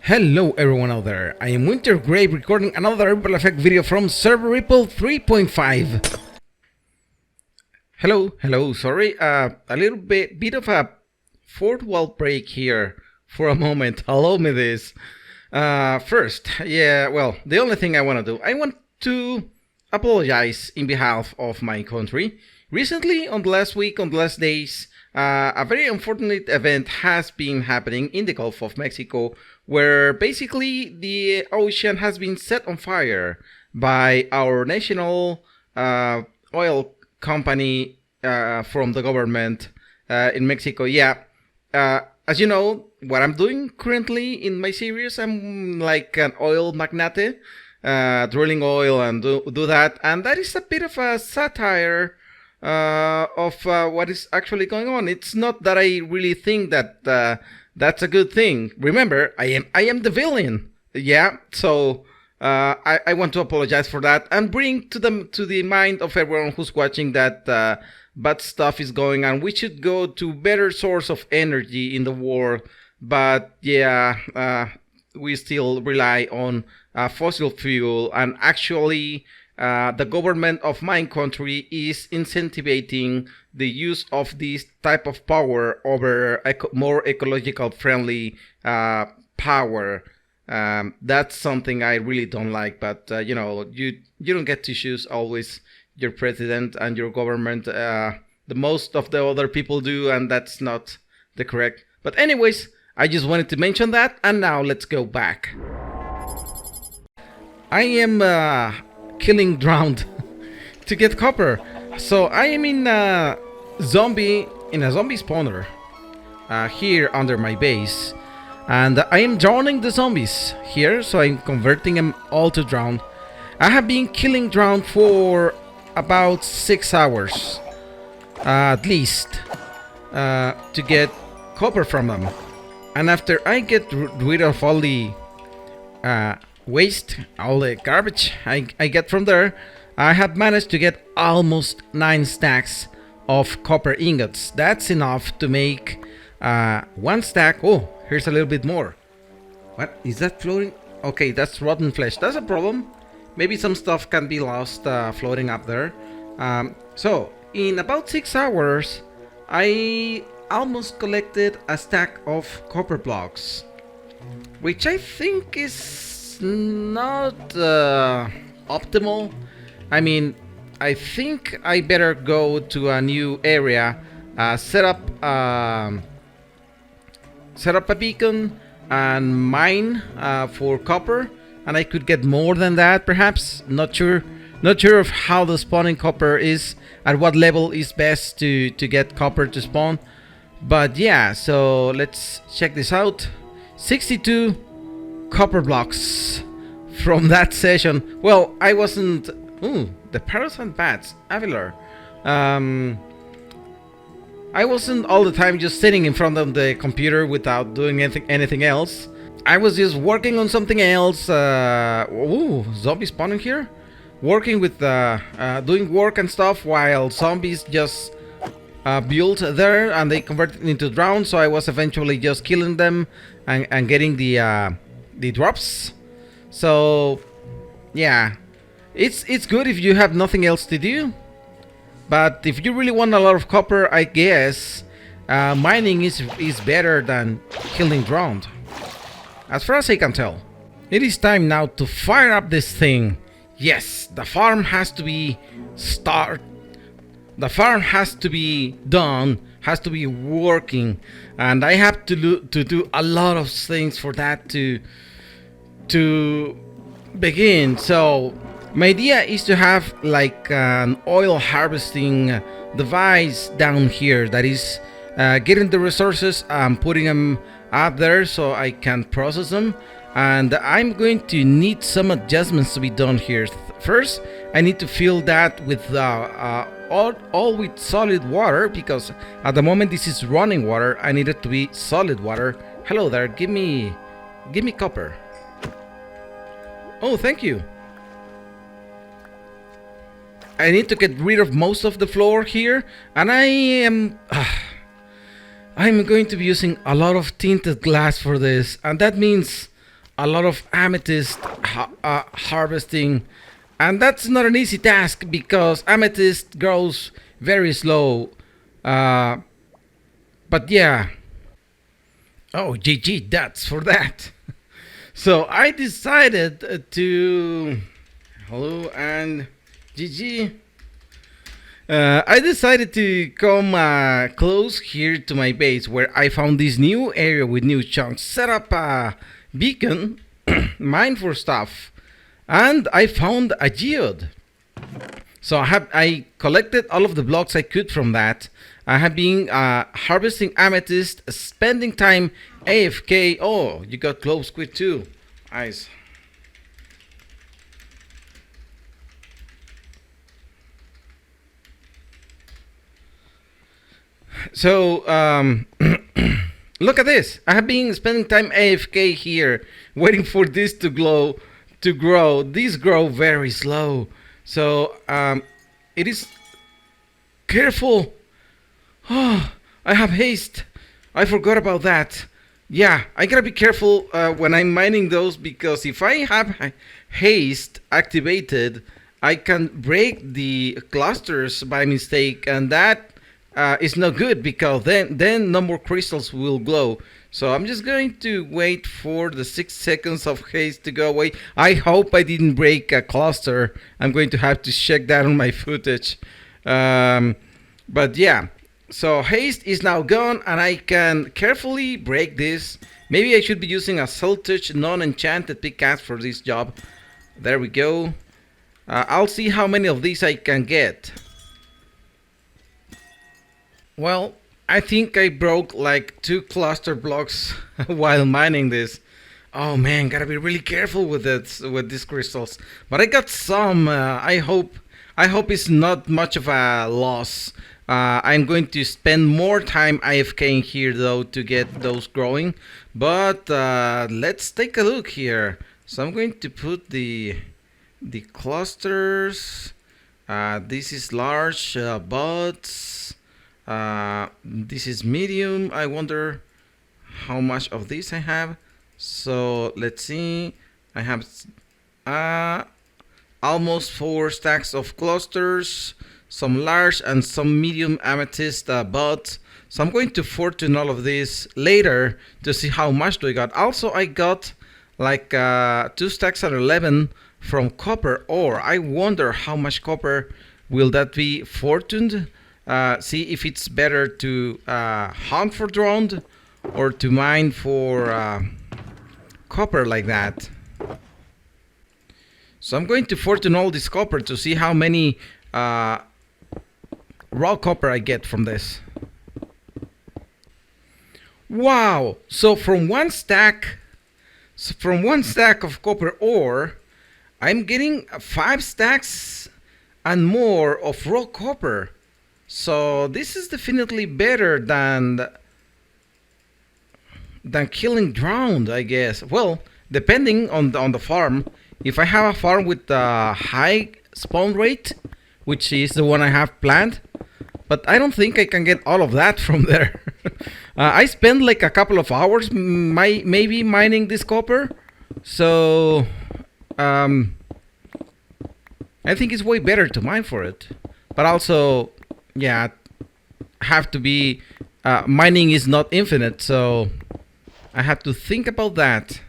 Hello everyone out there, I am Winter Grave recording another Ripple Effect video from server Ripple 3.5. Hello, sorry, a little bit of a fourth wall break here for a moment, allow me this. First, the only thing I want to do, I want to apologize in behalf of my country. Recently, on the last days, a very unfortunate event has been happening in the Gulf of Mexico, where basically the ocean has been set on fire by our national oil company from the government in Mexico. As you know, what I'm doing currently in my series, I'm like an oil magnate, drilling oil and do that, and that is a bit of a satire of what is actually going on. It's not that I really think that that's a good thing. Remember, I am the villain. Yeah, so I want to apologize for that and bring to the mind of everyone who's watching that bad stuff is going on. We should go to better source of energy in the world, but yeah, we still rely on fossil fuel, and actually the government of my country is incentivizing the use of this type of power over more ecological friendly power. That's something I really don't like, but you know, you don't get to choose always your president and your government. The most of the other people do, and that's not the correct. But anyways, I just wanted to mention that, and now let's go back. I am killing drowned to get copper, so I am in a zombie spawner here under my base, and I am drowning the zombies here, so I'm converting them all to drown. I have been killing drown for about 6 hours at least to get copper from them, and after I get rid of all the waste, all the garbage I get from there, I have managed to get almost 9 stacks of copper ingots. That's enough to make 1 stack. Oh, here's a little bit more. What is that floating? Okay, that's rotten flesh. That's a problem. Maybe some stuff can be lost floating up there. So in about 6 hours I almost collected a stack of copper blocks, which I think is not optimal. I mean, I think I better go to a new area, set up a beacon and mine for copper, and I could get more than that perhaps. Not sure of how the spawning copper is, at what level is best to get copper to spawn. But yeah, so let's check this out. 62 copper blocks from that session. Well, I wasn't. Ooh, the parasite bats, Avilar. I wasn't all the time just sitting in front of the computer without doing anything else. I was just working on something else. Ooh, zombie spawning here. Working with doing work and stuff while zombies just built there and they converted into drones. So I was eventually just killing them and getting the drops. So yeah, it's good if you have nothing else to do, but if you really want a lot of copper, I guess mining is better than killing drowned, as far as I can tell. It is time now to fire up this thing. Yes, the farm has to be the farm has to be done, has to be working, and I have to do a lot of things for that to begin. So my idea is to have like an oil harvesting device down here that is getting the resources and putting them out there so I can process them. And I'm going to need some adjustments to be done here. First, I need to fill that with all with solid water, because at the moment this is running water. I need it to be solid water. Hello there, give me copper. Oh, thank you. I need to get rid of most of the floor here, and I'm going to be using a lot of tinted glass for this, and that means a lot of amethyst harvesting, and that's not an easy task because amethyst grows very slow. Uh, but yeah, oh GG, that's for that. So I decided to hello and GG. I decided to come close here to my base where I found this new area with new chunks. Set up a beacon, mine for stuff, and I found a geode. So I collected all of the blocks I could from that. I have been harvesting amethyst, spending time AFK. Oh, you got close quick too. Nice. So look at this. I have been spending time AFK here, waiting for this to grow. These grow very slow. So it is careful. Oh, I have haste. I forgot about that. Yeah, I gotta be careful when I'm mining those because if I have haste activated, I can break the clusters by mistake, and that is not good because then no more crystals will glow. So I'm just going to wait for the 6 seconds of haste to go away. I hope I didn't break a cluster. I'm going to have to check that on my footage. But yeah. So haste is now gone and I can carefully break this. Maybe I should be using a Saltage non-enchanted pickaxe for this job. There we go. I'll see how many of these I can get. Well, I think I broke like 2 cluster blocks while mining this. Oh man, gotta be really careful with it, with these crystals. But I got some. I hope it's not much of a loss. I'm going to spend more time AFKing here though to get those growing. But let's take a look here. So I'm going to put the clusters. This is large buds. This is medium. I wonder how much of this I have. So let's see. I have almost 4 stacks of clusters, some large and some medium amethyst buds. So I'm going to fortune all of this later to see how much do I got. Also, I got like 2 stacks at 11 from copper ore. I wonder how much copper will that be fortuned. See if it's better to hunt for drone or to mine for copper like that. So I'm going to fortune all this copper to see how many raw copper I get from this. Wow! So from one stack of copper ore, I'm getting 5 stacks and more of raw copper. So this is definitely better than killing drowned, I guess. Well, depending on the farm. If I have a farm with a high spawn rate, which is the one I have planned, but I don't think I can get all of that from there. I spent like a couple of hours maybe mining this copper, so I think it's way better to mine for it. But also, yeah, have to be mining is not infinite, so I have to think about that.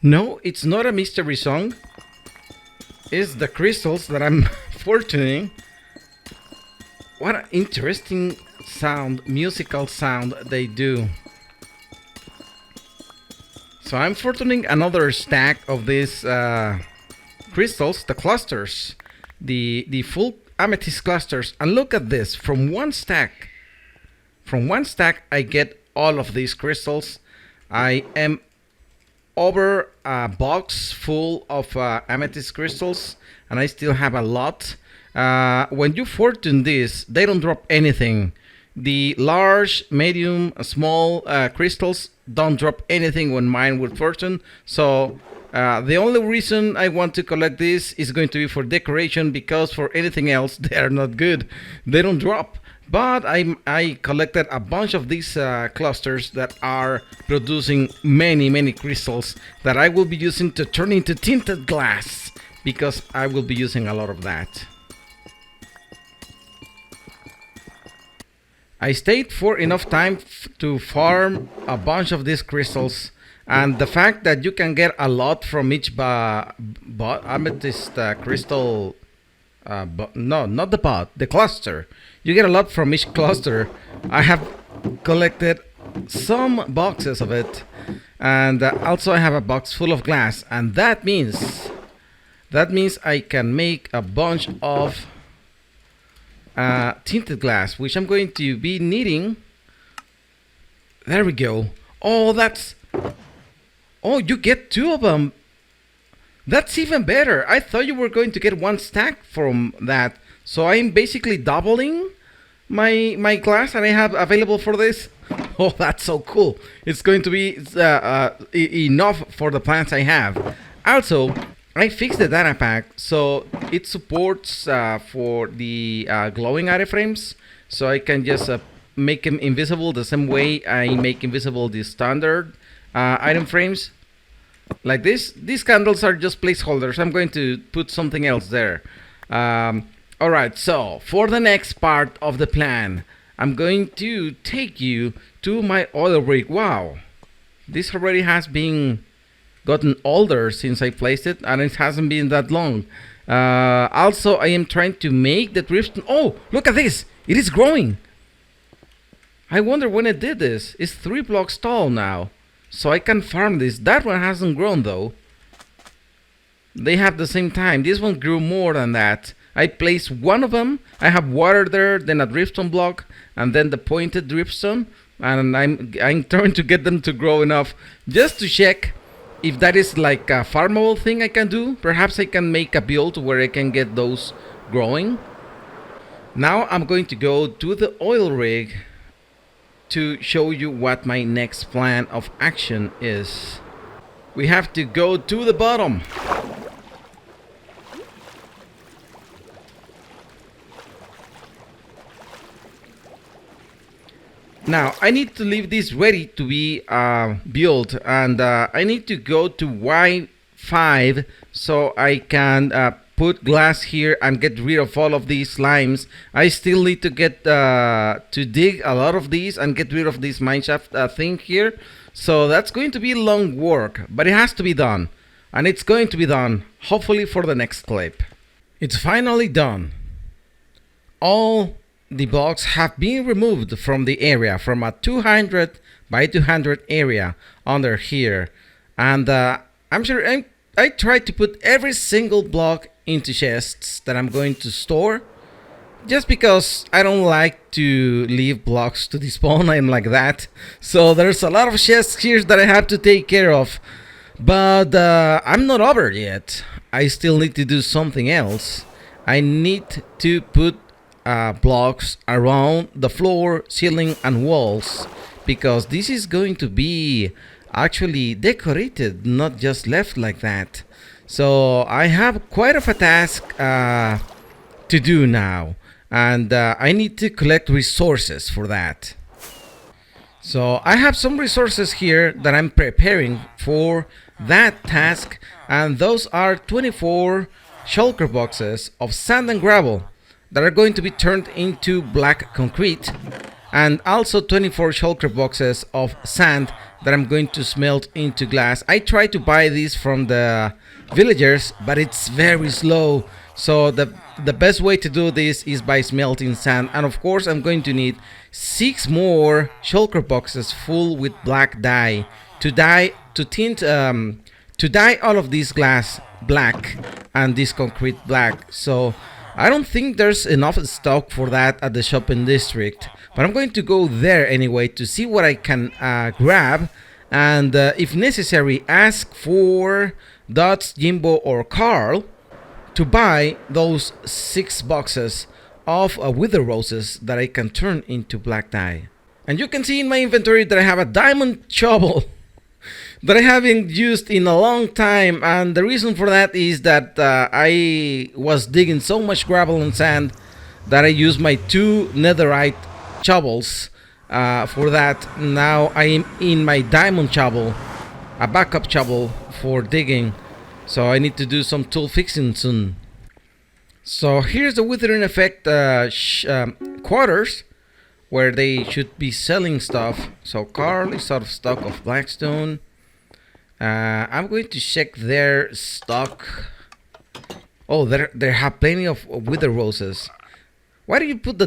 No, it's not a mystery song. It's the crystals that I'm fortuning. What an interesting sound, musical sound they do. So I'm fortuning another stack of these crystals, the clusters, the full amethyst clusters. And look at this, from one stack I get all of these crystals. I am over a box full of amethyst crystals, and I still have a lot. When you fortune this, they don't drop anything. The large, medium, small crystals don't drop anything when mine would fortune. So the only reason I want to collect this is going to be for decoration, because for anything else they are not good. They don't drop. But I collected a bunch of these clusters that are producing many crystals that I will be using to turn into tinted glass, because I will be using a lot of that. I stayed for enough time to farm a bunch of these crystals, and the fact that you can get a lot from each amethyst crystal, no, not the bot, the cluster. You get a lot from each cluster. I have collected some boxes of it, and also I have a box full of glass, and that means I can make a bunch of tinted glass, which I'm going to be needing. There we go. Oh, you get 2 of them. That's even better. I thought you were going to get 1 stack from that. So I'm basically doubling my glass and I have available for this. Oh, that's so cool. It's going to be enough for the plants I have. Also, I fixed the data pack so it supports for the glowing iframes, so I can just make them invisible the same way I make invisible the standard item frames. Like this. These candles are just placeholders. I'm going to put something else there. Alright, so for the next part of the plan, I'm going to take you to my oil rig. Wow, this already has been gotten older since I placed it, and it hasn't been that long. Also, I am trying to make the dripstone. Oh, look at this! It is growing! I wonder when it did this. It's 3 blocks tall now, so I can farm this. That one hasn't grown though. They have the same time. This one grew more than that. I placed one of them. I have water there, then a dripstone block, and then the pointed dripstone. And I'm trying to get them to grow enough just to check if that is like a farmable thing I can do. Perhaps I can make a build where I can get those growing. Now I'm going to go to the oil rig to show you what my next plan of action is. We have to go to the bottom. Now I need to leave this ready to be built, and I need to go to Y5 so I can put glass here and get rid of all of these slimes. I still need to get to dig a lot of these and get rid of this mineshaft thing here. So that's going to be long work, but it has to be done, and it's going to be done hopefully for the next clip. It's finally done. All the blocks have been removed from the area, from a 200 by 200 area under here, and I'm sure I tried to put every single block into chests that I'm going to store, just because I don't like to leave blocks to despawn. I'm like that. So there's a lot of chests here that I have to take care of, but I'm not over yet. I still need to do something else. I need to put blocks around the floor, ceiling, and walls, because this is going to be actually decorated, not just left like that. So I have quite of a task to do now, and I need to collect resources for that. So I have some resources here that I'm preparing for that task, and those are 24 shulker boxes of sand and gravel that are going to be turned into black concrete, and also 24 shulker boxes of sand that I'm going to smelt into glass. I try to buy these from the villagers, but it's very slow. So the best way to do this is by smelting sand, and of course I'm going to need 6 more shulker boxes full with black dye to tint all of this glass black and this concrete black. So I don't think there's enough stock for that at the shopping district, but I'm going to go there anyway to see what I can grab, and if necessary ask for Dots, Jimbo, or Carl to buy those 6 boxes of wither roses that I can turn into black dye. And you can see in my inventory that I have a diamond shovel that I haven't used in a long time, and the reason for that is that I was digging so much gravel and sand that I used my 2 netherite shovels for that. Now I am in my diamond shovel, a backup shovel for digging, so I need to do some tool fixing soon. So here's the withering effect quarters, where they should be selling stuff. So Carl is out of stock of blackstone. I'm going to check their stock. Oh, they have plenty of wither roses. Why do you put the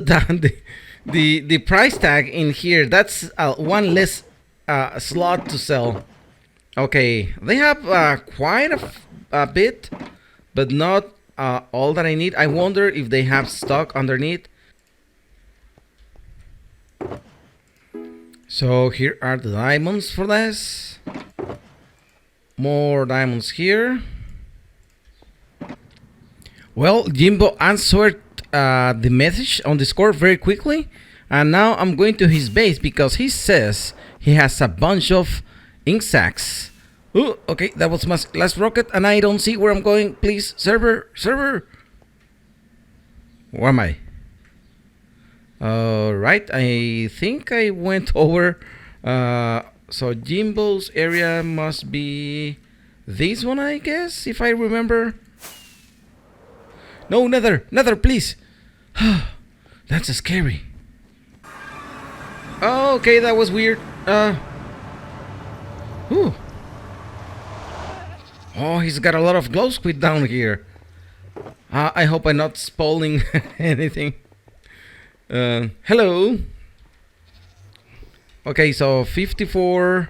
price tag in here? That's one less slot to sell. Okay, they have quite a bit, but not all that I need. I wonder if they have stock underneath. So here are the diamonds for this. More diamonds here. Well, Jimbo answered the message on Discord very quickly, and now I'm going to his base because he says he has a bunch of ink sacks. Ooh, okay, that was my last rocket, and I don't see where I'm going. Please, server. Where am I? Right, I think I went over. So Jimbo's area must be this one, I guess, if I remember. No, Nether, please. That's scary. Oh, okay, that was weird. Whew. Oh, he's got a lot of glow squid down here. I hope I'm not spoiling anything. Hello. Okay, so 54.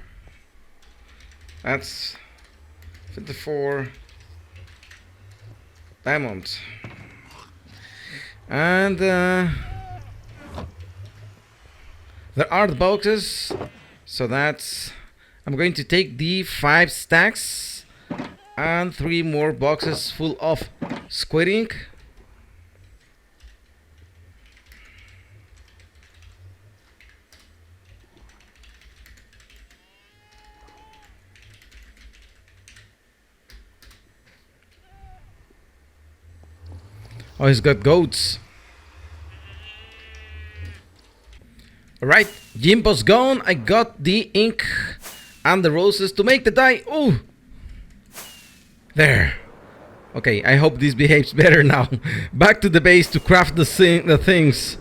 That's 54 diamonds. And there are the boxes. So that's... I'm going to take the 5 stacks and 3 more boxes full of squid ink. Oh, he's got goats. Alright, Jimbo's gone. I got the ink and the roses to make the dye. Oh! There. Okay, I hope this behaves better now. Back to the base to craft the things.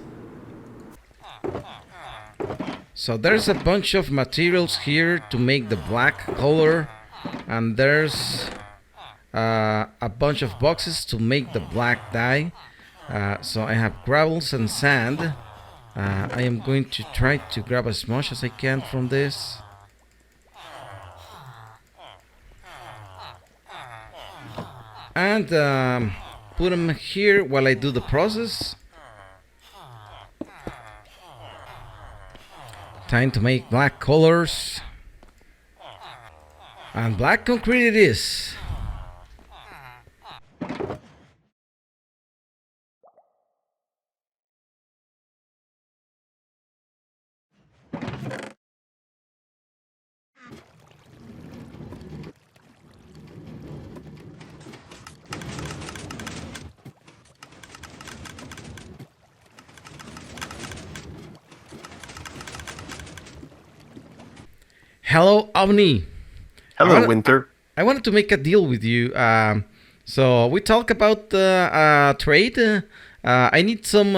So there's a bunch of materials here to make the black color. And there's... a bunch of boxes to make the black dye. So I have gravels and sand. I am going to try to grab as much as I can from this. And put them here while I do the process. Time to make black colors. And black concrete it is. Hello, Omni. Hello, Winter. I wanted to make a deal with you. So we talk about trade. I need some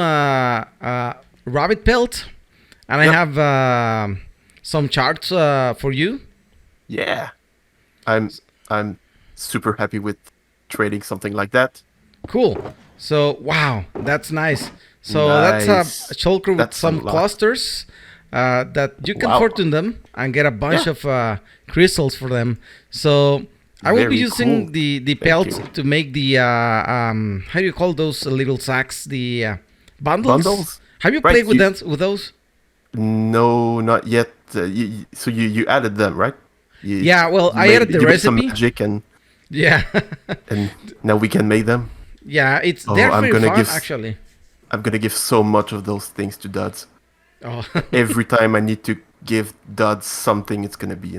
rabbit pelt, and I have some charts for you. Yeah, I'm super happy with trading something like that. Cool. So wow, that's nice. So that's a shulker with some clusters. That you can fortune them and get a bunch of crystals for them. So I will be using the pelts to make the how do you call those little sacks? The bundles. Have you played with those? No, not yet. So you added them, right? Yeah. Well, I added the recipe. Some magic and yeah. and now we can make them. Yeah, Oh, they're very fun actually. I'm gonna give so much of those things to Duds. Oh, Every time I need to give Duds something, it's gonna be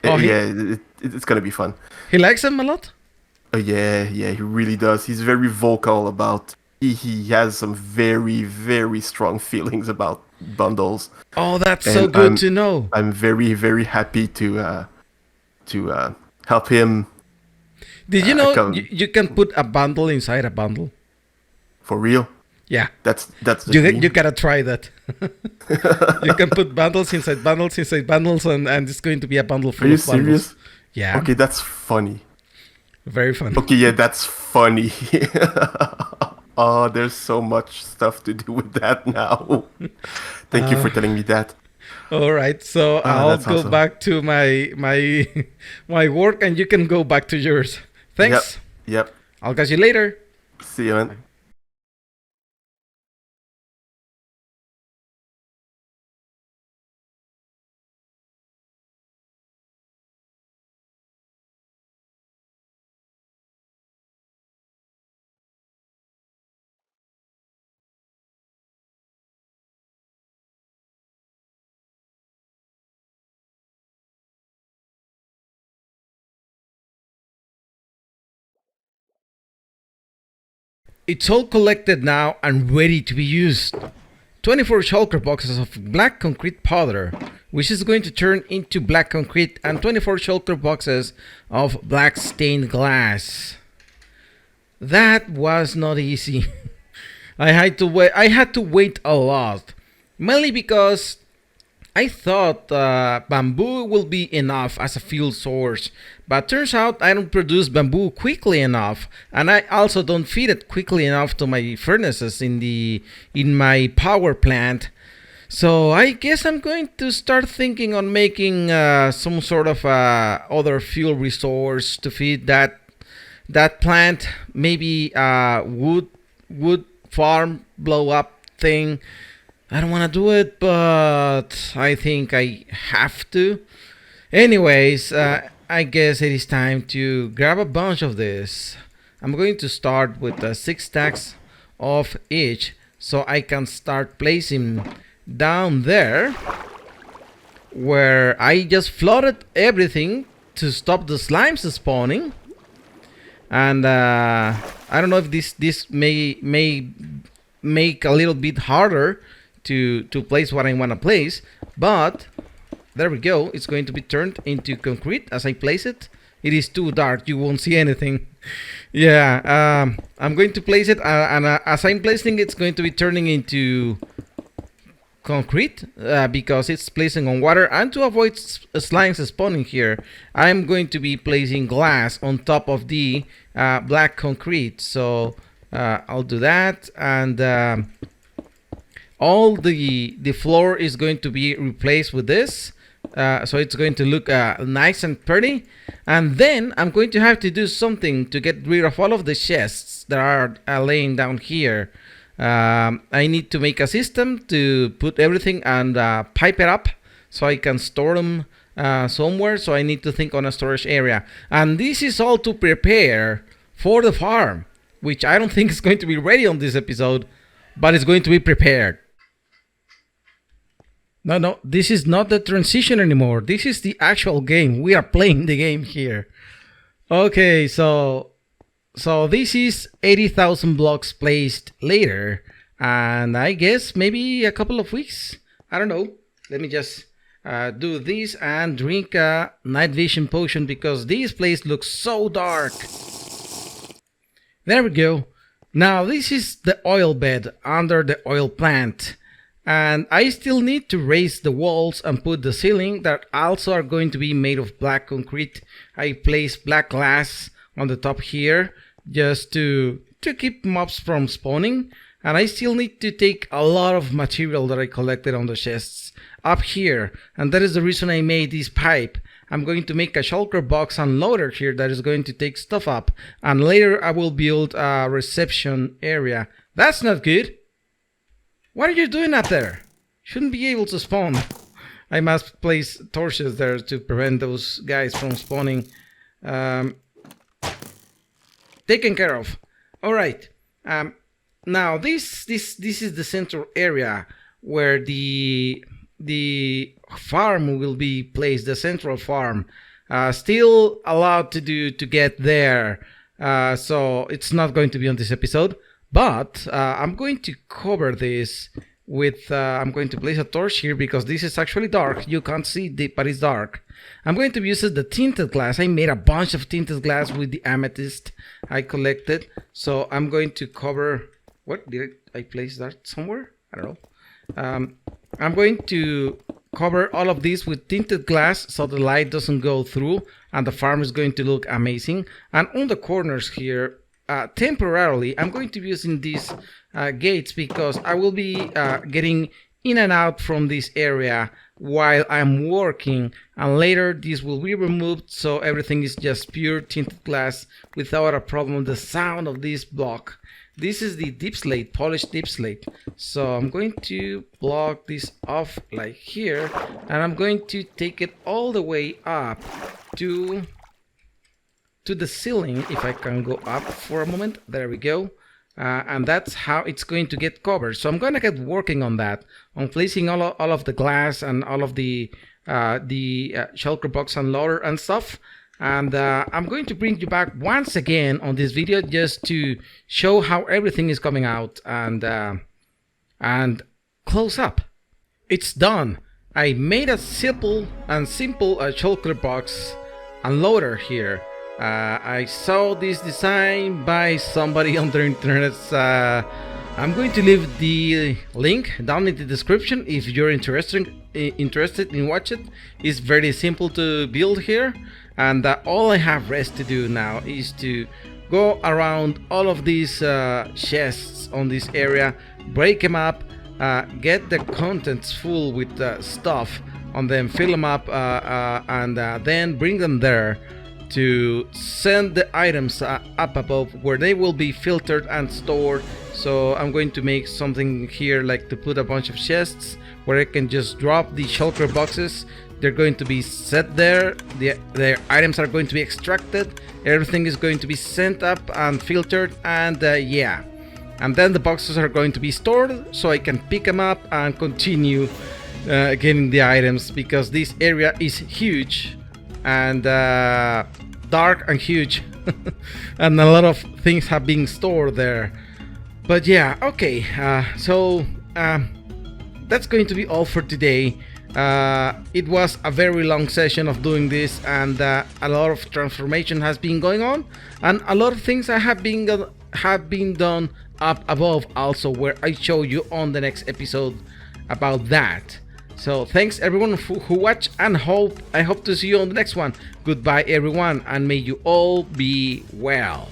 oh, yeah, it's gonna be fun. he likes them a lot. Oh yeah, yeah, he really does. He's very vocal about. He has some very, very strong feelings about bundles, Oh, that's so and good to know. I'm very, very happy to help him Did you know come you can put a bundle inside a bundle? for real. Yeah, That's the you dream. you gotta try that. You can put bundles inside bundles inside bundles, and it's going to be a bundle Are full you of bundles. serious? Yeah, Okay, that's funny. very fun. Okay, yeah, that's funny. Oh, there's so much stuff to do with that now. Thank you Uh, for telling me that. all right, so Ah, I'll that's go awesome. back to my my work, and you can go back to yours. Yep, Thanks. yep. I'll catch you later. See you, man. It's all collected now and ready to be used. 24 shulker boxes of black concrete powder, which is going to turn into black concrete, and 24 shulker boxes of black stained glass. That was not easy. I had to wait a lot, mainly because I thought bamboo will be enough as a fuel source, but turns out I don't produce bamboo quickly enough, and I also don't feed it quickly enough to my furnaces in my power plant. So I guess I'm going to start thinking on making some sort of other fuel resource to feed that plant. Maybe wood farm blow up thing. I don't want to do it, but I think I have to. Anyways, I guess it is time to grab a bunch of this. I'm going to start with 6 stacks of each so I can start placing down there where I just flooded everything to stop the slimes spawning. And I don't know if this may make a little bit harder to place what I want to place, but there we go. It's going to be turned into concrete as I place it. It is too dark, you won't see anything. Yeah, I'm going to place it, and as I'm placing it, it's going to be turning into concrete because it's placing on water. And to avoid slimes spawning here, I'm going to be placing glass on top of the black concrete. So I'll do that, and all the floor is going to be replaced with this. So it's going to look nice and pretty. And then I'm going to have to do something to get rid of all of the chests that are laying down here. I need to make a system to put everything and pipe it up so I can store them somewhere. So I need to think on a storage area. And this is all to prepare for the farm, which I don't think is going to be ready on this episode, but it's going to be prepared. No, this is not the transition anymore. This is the actual game. We are playing the game here. Okay, so this is 80,000 blocks placed later, and I guess maybe a couple of weeks. I don't know. Let me just do this and drink a night vision potion because this place looks so dark. There we go. Now this is the oil bed under the oil plant. And I still need to raise the walls and put the ceiling that also are going to be made of black concrete. I place black glass on the top here just to keep mobs from spawning. And I still need to take a lot of material that I collected on the chests up here. And that is the reason I made this pipe. I'm going to make a shulker box unloader here that is going to take stuff up. And later I will build a reception area. That's not good. What are you doing up there? Shouldn't be able to spawn. I must place torches there to prevent those guys from spawning. Taken care of. All right. Now this is the central area where the farm will be placed. The central farm. Still allowed to get there. So it's not going to be on this episode. But I'm going to cover this with, I'm going to place a torch here because this is actually dark. You can't see it, but it's dark. I'm going to use the tinted glass. I made a bunch of tinted glass with the amethyst I collected. So I'm going to cover, what, did I place that somewhere? I don't know. I'm going to cover all of this with tinted glass so the light doesn't go through and the farm is going to look amazing. And on the corners here, temporarily, I'm going to be using these gates because I will be getting in and out from this area while I'm working, and later this will be removed so everything is just pure tinted glass without a problem. The sound of this block, this is the deep slate, polished deep slate, so I'm going to block this off like here, and I'm going to take it all the way up to the ceiling. If I can go up for a moment, there we go. And that's how it's going to get covered. So I'm going to get working on that, on placing all of the glass and all of the shulker box and loader and stuff. And I'm going to bring you back once again on this video just to show how everything is coming out and close up. It's done. I made a simple shulker box and loader here. I saw this design by somebody on the internet. I'm going to leave the link down in the description if you're interested in watch it. It's very simple to build here, and all I have rest to do now is to go around all of these chests on this area, break them up, get the contents full with stuff on them, fill them up, and then bring them there to send the items up above where they will be filtered and stored. So I'm going to make something here like to put a bunch of chests where I can just drop the shulker boxes. They're going to be set there, their items are going to be extracted, everything is going to be sent up and filtered, and yeah, and then the boxes are going to be stored so I can pick them up and continue getting the items, because this area is huge and dark and huge and a lot of things have been stored there. But yeah, okay, so that's going to be all for today. It was a very long session of doing this, and a lot of transformation has been going on, and a lot of things have been done up above also, where I show you on the next episode about that. So thanks everyone who watched, and I hope to see you on the next one. Goodbye everyone, and may you all be well.